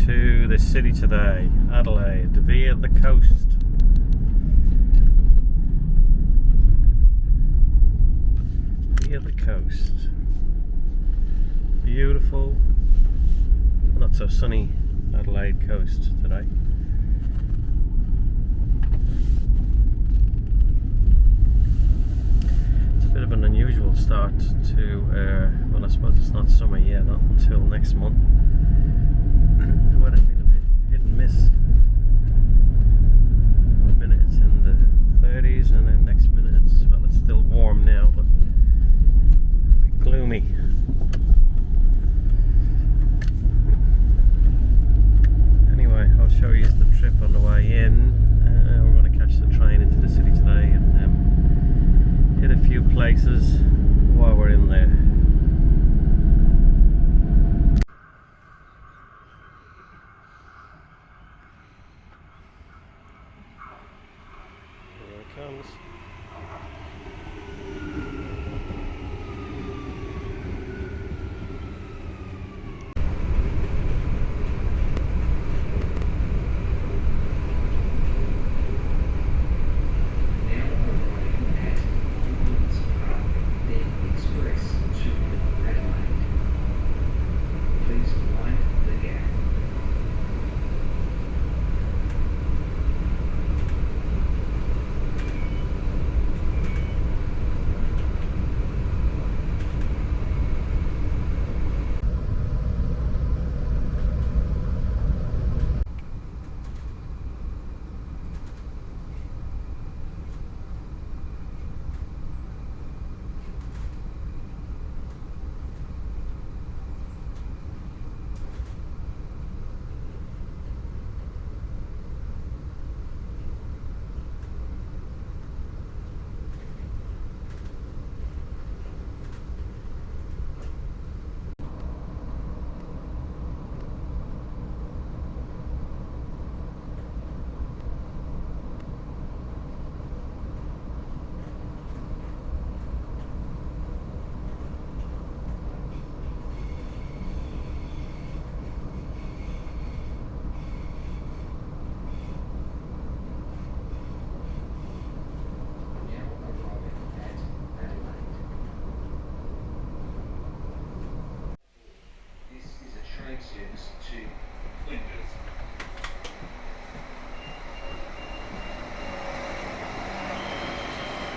to the city today, Adelaide, via the coast. Via the coast. Beautiful, not so sunny Adelaide coast today. It's a bit of an unusual start to, well, I suppose it's not summer yet, not until next month. The weather's been a bit hit and miss. One minute it's in the 30s and then next minute it's, well, it's still warm now, but a bit gloomy. Anyway, I'll show you the trip on the way in. We're going to catch the train into the city today and hit a few places while we're in there. Here it comes.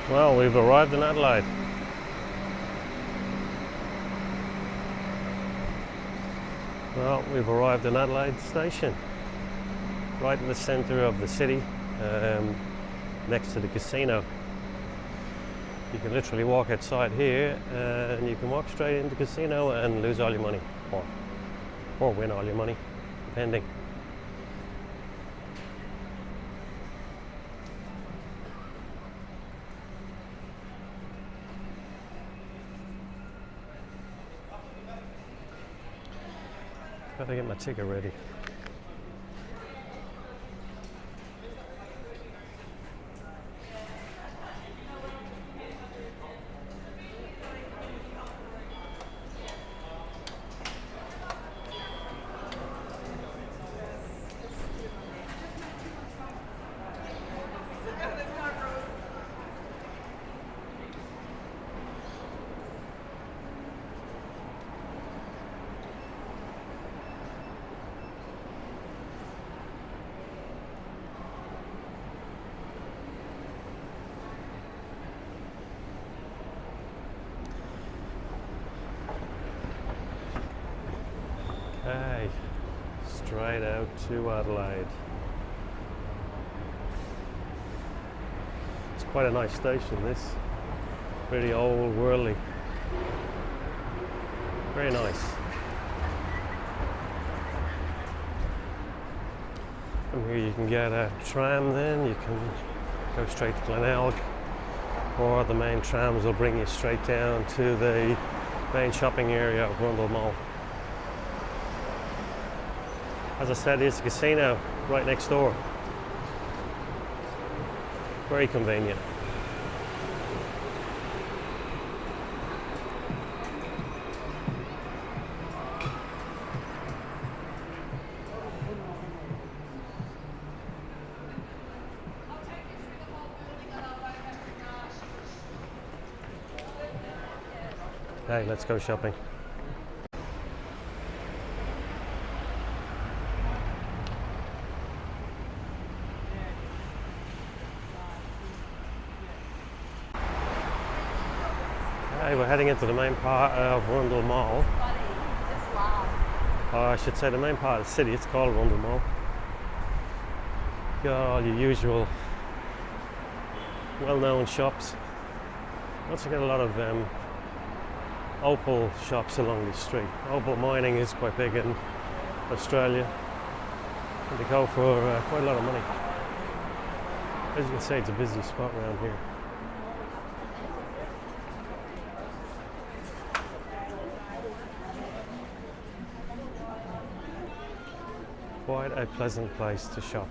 Well, we've arrived in Adelaide. Well, we've arrived in Adelaide Station, right in the centre of the city, next to the casino. You can literally walk outside here and you can walk straight into the casino and lose all your money, or win all your money, depending. Gotta get my ticket ready. Okay, straight out to Adelaide. It's quite a nice station, this. Pretty old, worldly. Very nice. From here you can get a tram then, you can go straight to Glenelg, or the main trams will bring you straight down to the main shopping area of Rundle Mall. As I said, there's a casino right next door. Very convenient. Okay, let's go shopping. Okay, we're heading into the main part of Rundle Mall. Or I should say the main part of the city. It's called Rundle Mall. Got all your usual well-known shops. Also got a lot of opal shops along the street. Opal mining is quite big in Australia, and they go for quite a lot of money. As you can see, it's a busy spot around here. Quite a pleasant place to shop.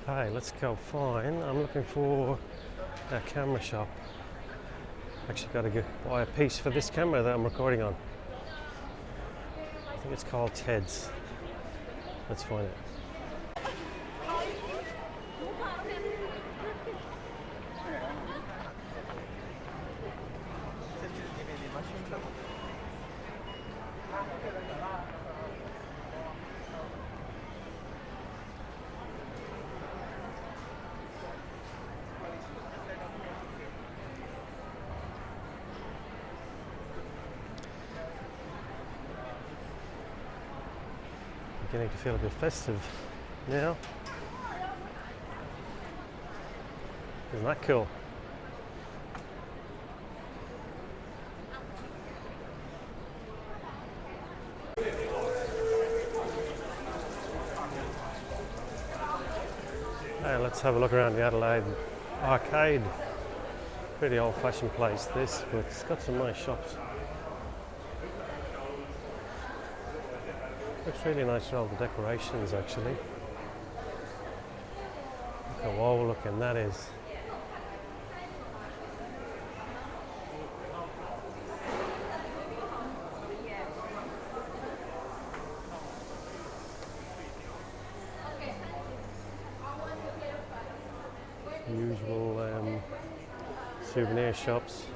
Okay, let's go find. I'm looking for a camera shop. Actually got to go buy a piece for this camera that I'm recording on. I think it's called Ted's. Let's find it. Beginning to feel a bit festive now. Isn't that cool? Hey, let's have a look around the Adelaide arcade. Pretty old-fashioned place this, but it's got some nice shops. Looks really nice for all the decorations actually. Look how old looking that is. Usual souvenir shops.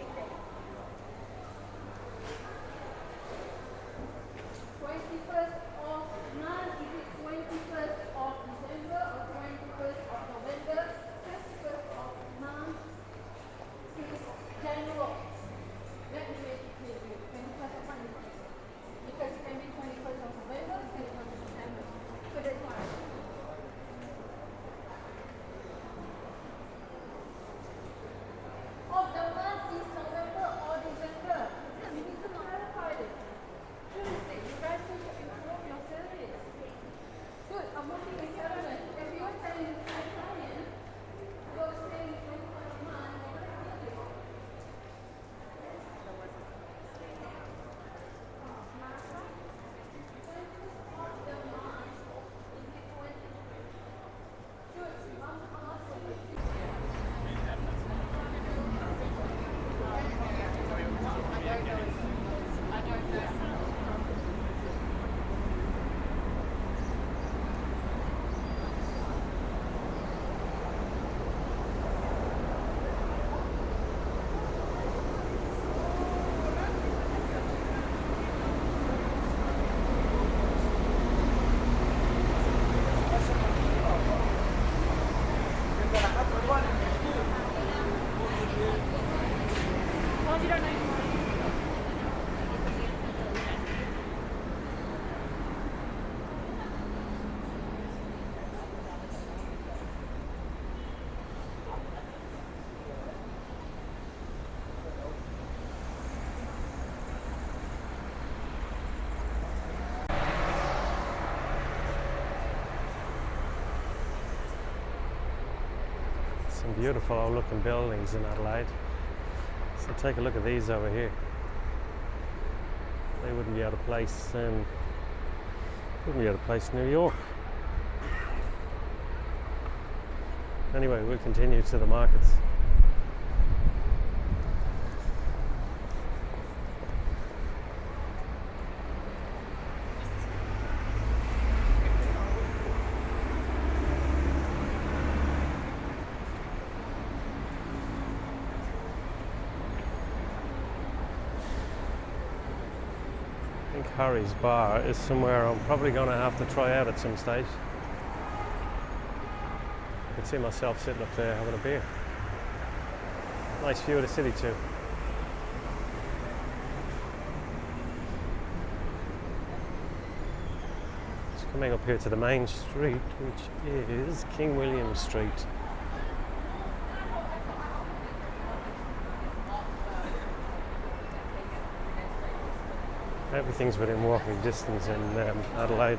Some beautiful old looking buildings in Adelaide. So take a look at these over here. They wouldn't be out of place. Wouldn't be out of place in New York. Anyway, we'll continue to the markets. I think Harry's Bar is somewhere I'm probably going to have to try out at some stage. I can see myself sitting up there having a beer. Nice view of the city too. Just coming up here to the main street, which is King William Street. Everything's within walking distance in Adelaide.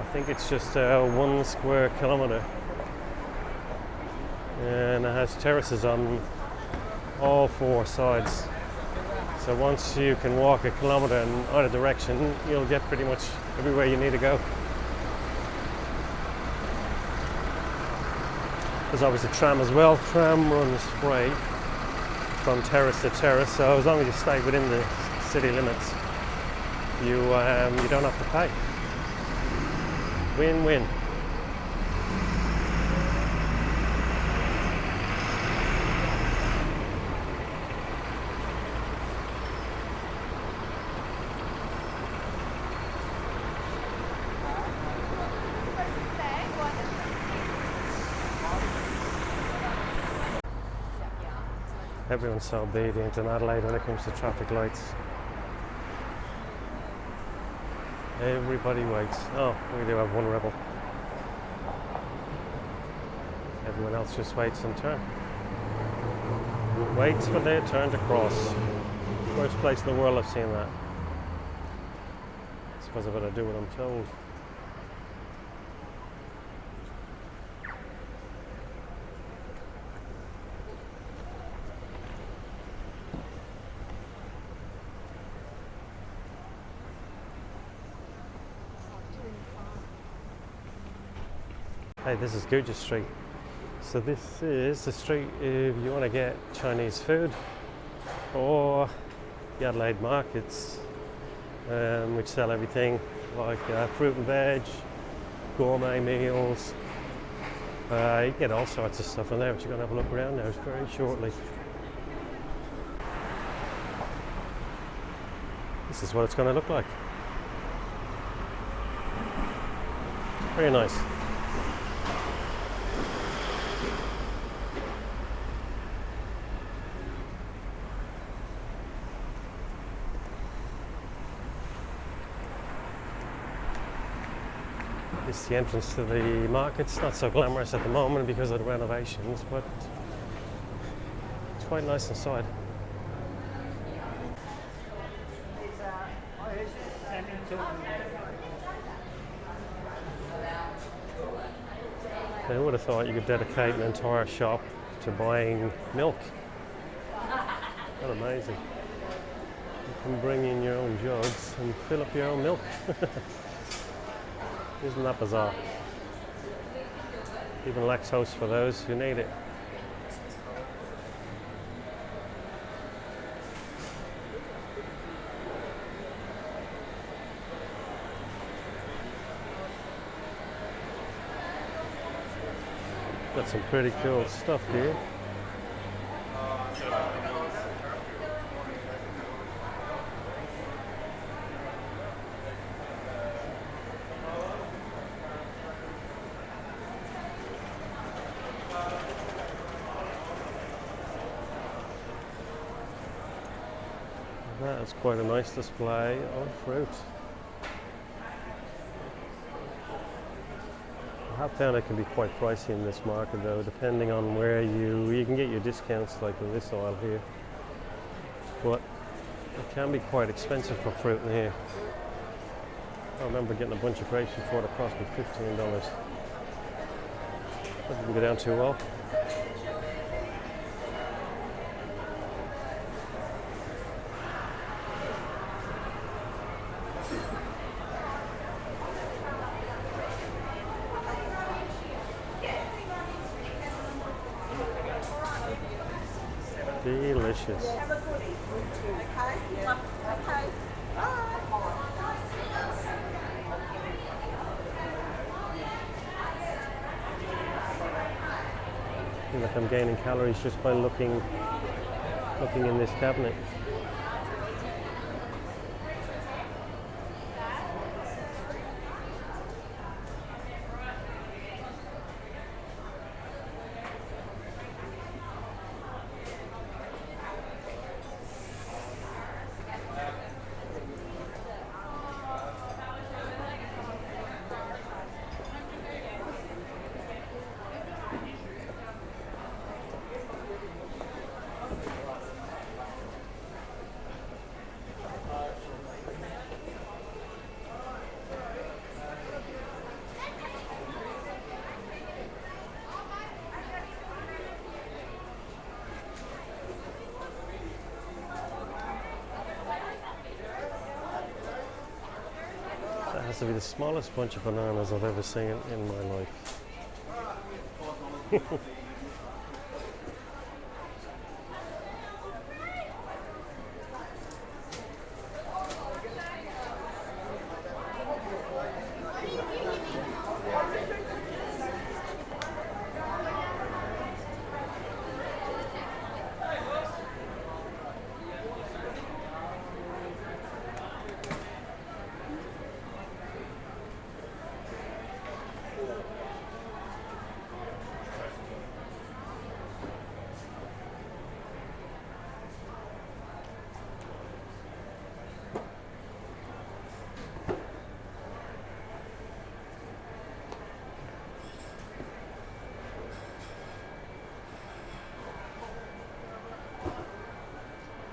I think it's just 1 square kilometre, and it has terraces on all 4 sides. So once you can walk a kilometre in either direction, you'll get pretty much everywhere you need to go. There's obviously a tram as well. Tram runs free from terrace to terrace, so as long as you stay within the city limits, you don't have to pay. Win-win. Everyone's so obedient in Adelaide when it comes to traffic lights. Everybody waits. Oh, we do have one rebel. Everyone else just waits in turn. Waits for their turn to cross. Worst place in the world I've seen that. I suppose I've got to do what I'm told. Hey, this is Gurgis Street. So this is the street if you want to get Chinese food, or the Adelaide markets, which sell everything like fruit and veg, gourmet meals. You can get all sorts of stuff in there, but you're going to have a look around now very shortly. This is what it's going to look like. Very nice. This is the entrance to the markets. Not so glamorous at the moment because of the renovations, but it's quite nice inside. I would have thought you could dedicate an entire shop to buying milk. That's amazing. You can bring in your own jugs and fill up your own milk. Isn't that bizarre? Even lactose for those who need it. Got some pretty cool stuff here. That is quite a nice display of fruit. I have found it can be quite pricey in this market though, depending on where you can get your discounts like in this aisle here. But it can be quite expensive for fruit in here. I remember getting a bunch of grapes before that cost me $15. That didn't go down too well. Delicious. I feel like I'm gaining calories just by looking in this cabinet. That has to be the smallest bunch of bananas I've ever seen in my life.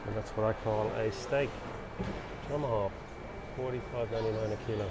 And that's what I call a steak. Tomahawk, $45.99 a kilo.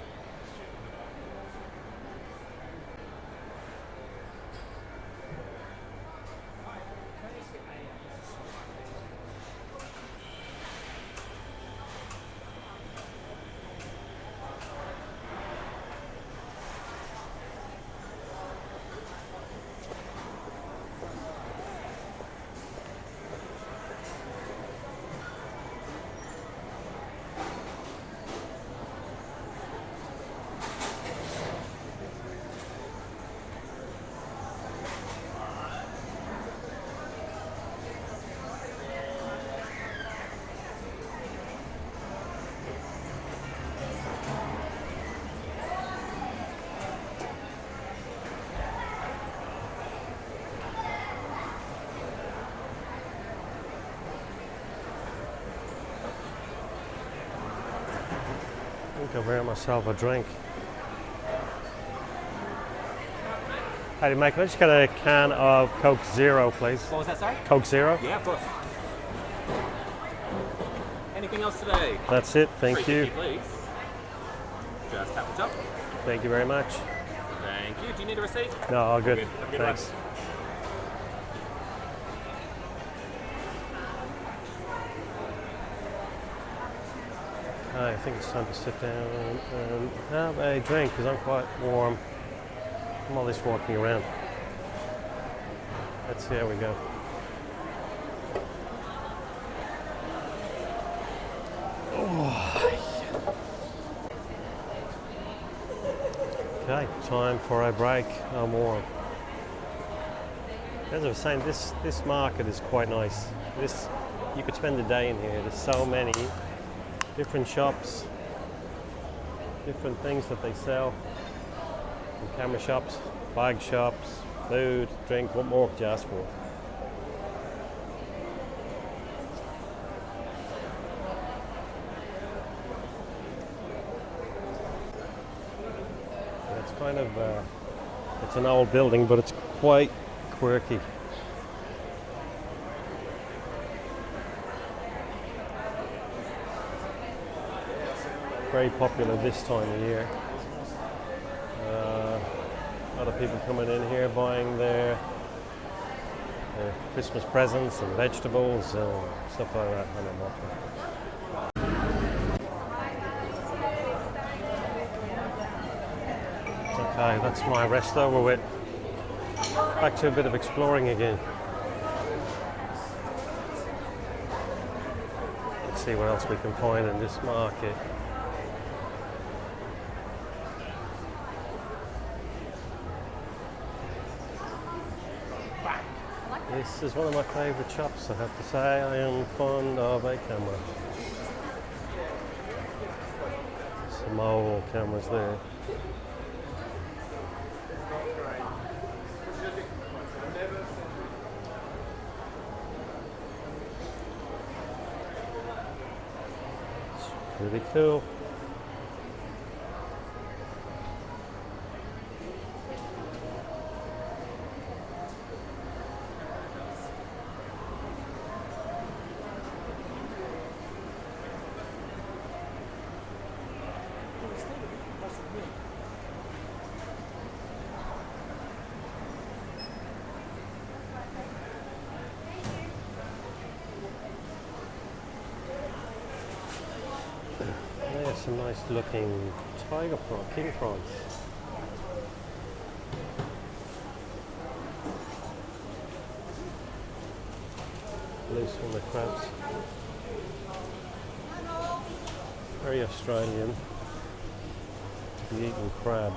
I think I'll wear myself a drink. Hey mate, can I just get a can of Coke Zero, please? What was that, sorry? Coke Zero? Yeah, of course. Anything else today? That's it, thank you. $3.50, please. Just tap the top. Thank you very much. Thank you. Do you need a receipt? No, all good. Have a good Thanks. one. I think it's time to sit down and have a drink because I'm quite warm. I'm always walking around. Let's see how we go. Okay, time for a break. I'm warm. As I was saying, this market is quite nice. You could spend the day in here. There's so many different shops, different things that they sell. Some camera shops, bag shops, food, drink. What more could you ask for? It's kind of it's an old building, but it's quite quirky. Very popular this time of year. A lot of people coming in here buying their Christmas presents and vegetables and stuff like that. And okay, that's my rest over with. Back to a bit of exploring again. Let's see what else we can find in this market. This is one of my favourite shops, I have to say. I am fond of a camera. Some mobile cameras there. It's really cool. There's some nice looking tiger prawn, king prawns. Loose from the crabs. Very Australian to be eating crab.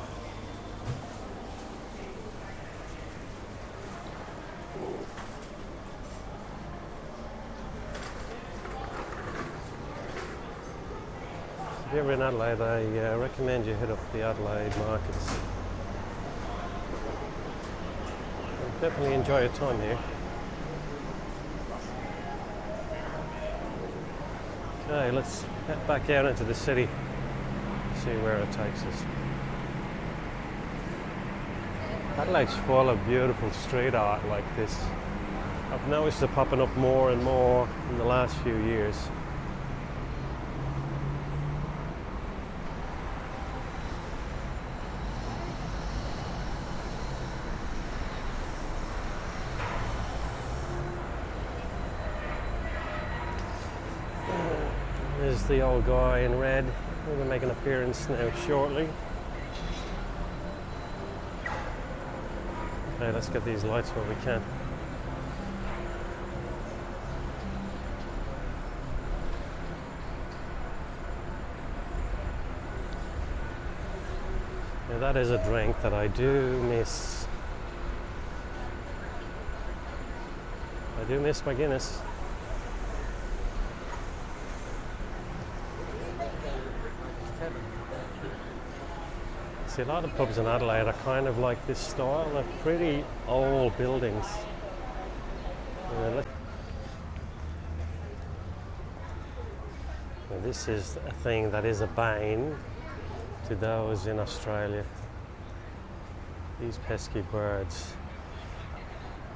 If you're ever in Adelaide, I recommend you hit up the Adelaide markets. You'll definitely enjoy your time here. Okay, let's head back out into the city, see where it takes us. Adelaide's full of beautiful street art like this. I've noticed it popping up more and more in the last few years. There's the old guy in red. He's going to make an appearance now shortly. Okay, let's get these lights where we can. Now that is a drink that I do miss. I do miss my Guinness. See, a lot of pubs in Adelaide are kind of like this style. They're pretty old buildings. Now this is a thing that is a bane to those in Australia. These pesky birds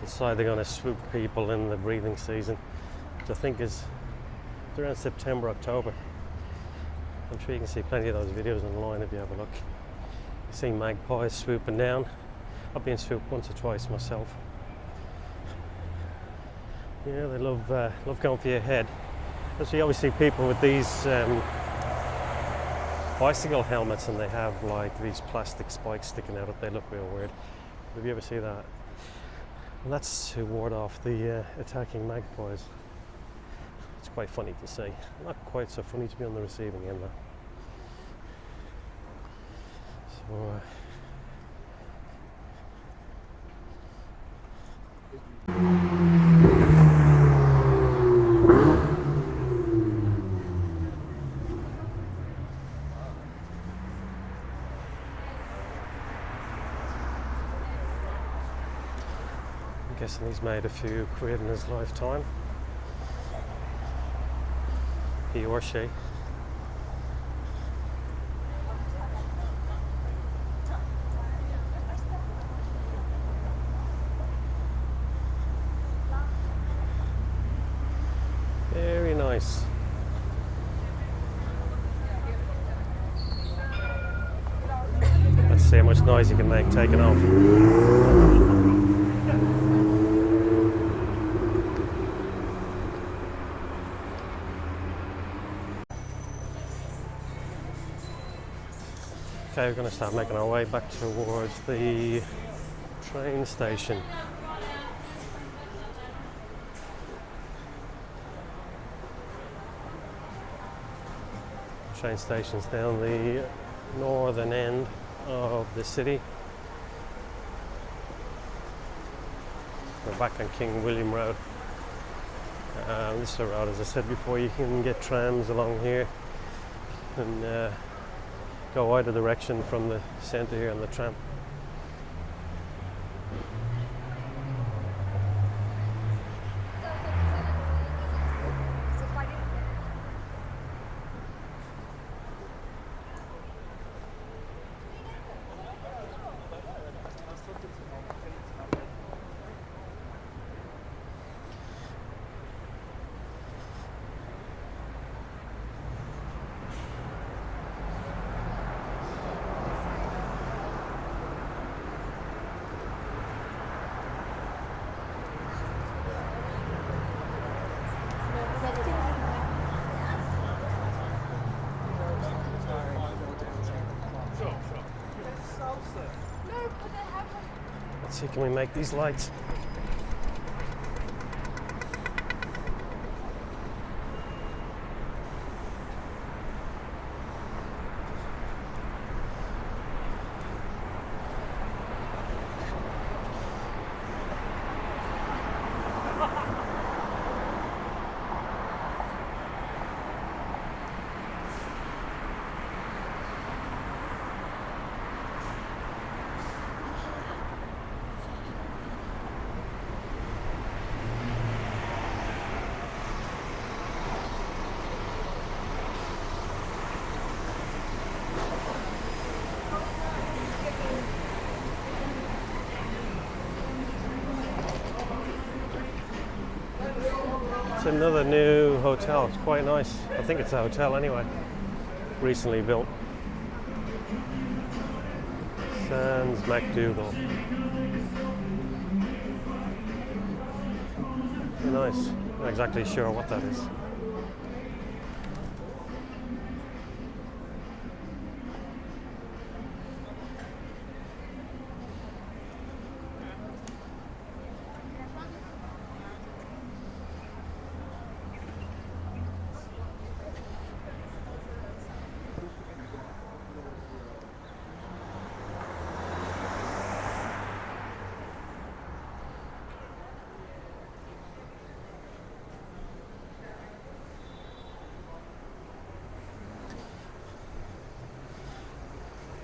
decide they're going to swoop people in the breeding season, which I think is around September, October. I'm sure you can see plenty of those videos online if you have a look. You see magpies swooping down. I've been swooped once or twice myself. Yeah, they love going for your head. So you always see people with these bicycle helmets, and they have like these plastic spikes sticking out. They look real weird. Have you ever seen that? And that's to ward off the attacking magpies. It's quite funny to see. Not quite so funny to be on the receiving end though. So, I'm guessing he's made a few quid in his lifetime. He or she. Very nice. Let's see how much noise you can make taking off. Okay, we're going to start making our way back towards the train station. Train station's down the northern end of the city. We're back on King William Road. This is a road, as I said before, you can get trams along here and go either direction from the centre here on the tram. Let's see, can we make these lights? It's another new hotel. It's quite nice. I think it's a hotel anyway. Recently built. Sans MacDougall. Very nice. Not exactly sure what that is.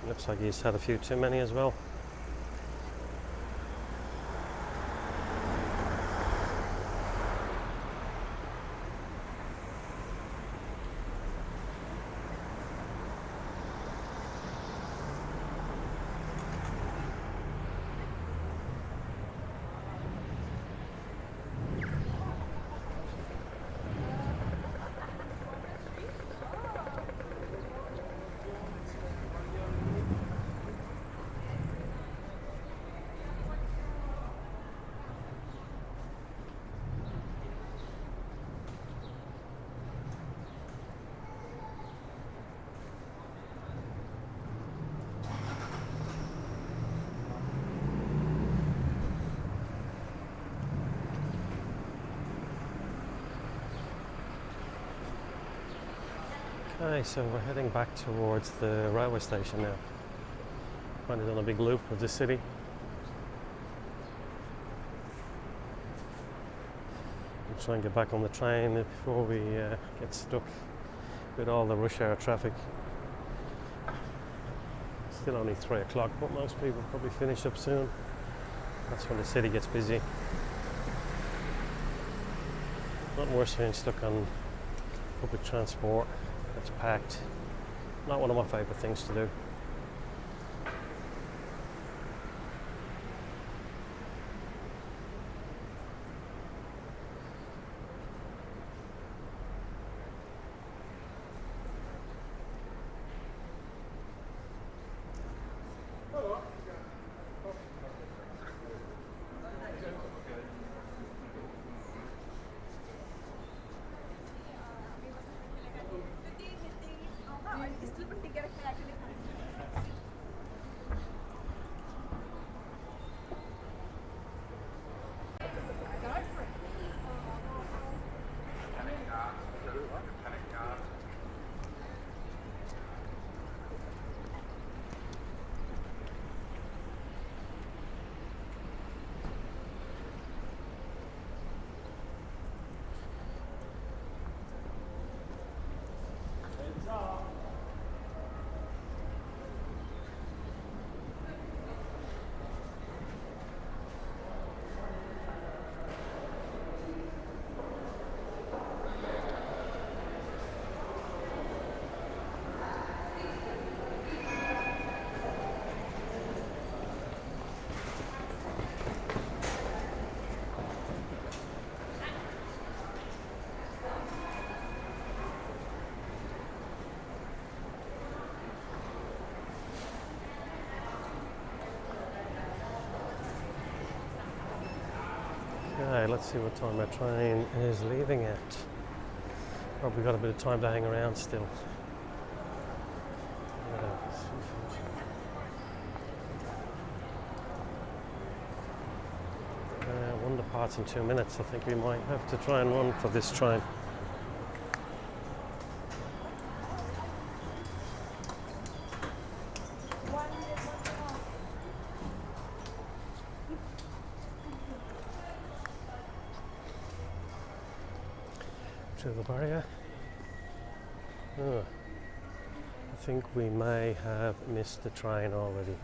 Looks like he's had a few too many as well. Okay, so we're heading back towards the railway station now. Kind of done a big loop of the city. We'll try and get back on the train before we get stuck with all the rush hour traffic. Still only 3 o'clock, but most people probably finish up soon. That's when the city gets busy. Not worse than being stuck on public transport. It's packed. Not one of my favourite things to do. Okay, let's see what time our train is leaving at. Probably got a bit of time to hang around still. One departs in 2 minutes. I think we might have to try and run for this train. To the barrier. Oh, I think we may have missed the train already.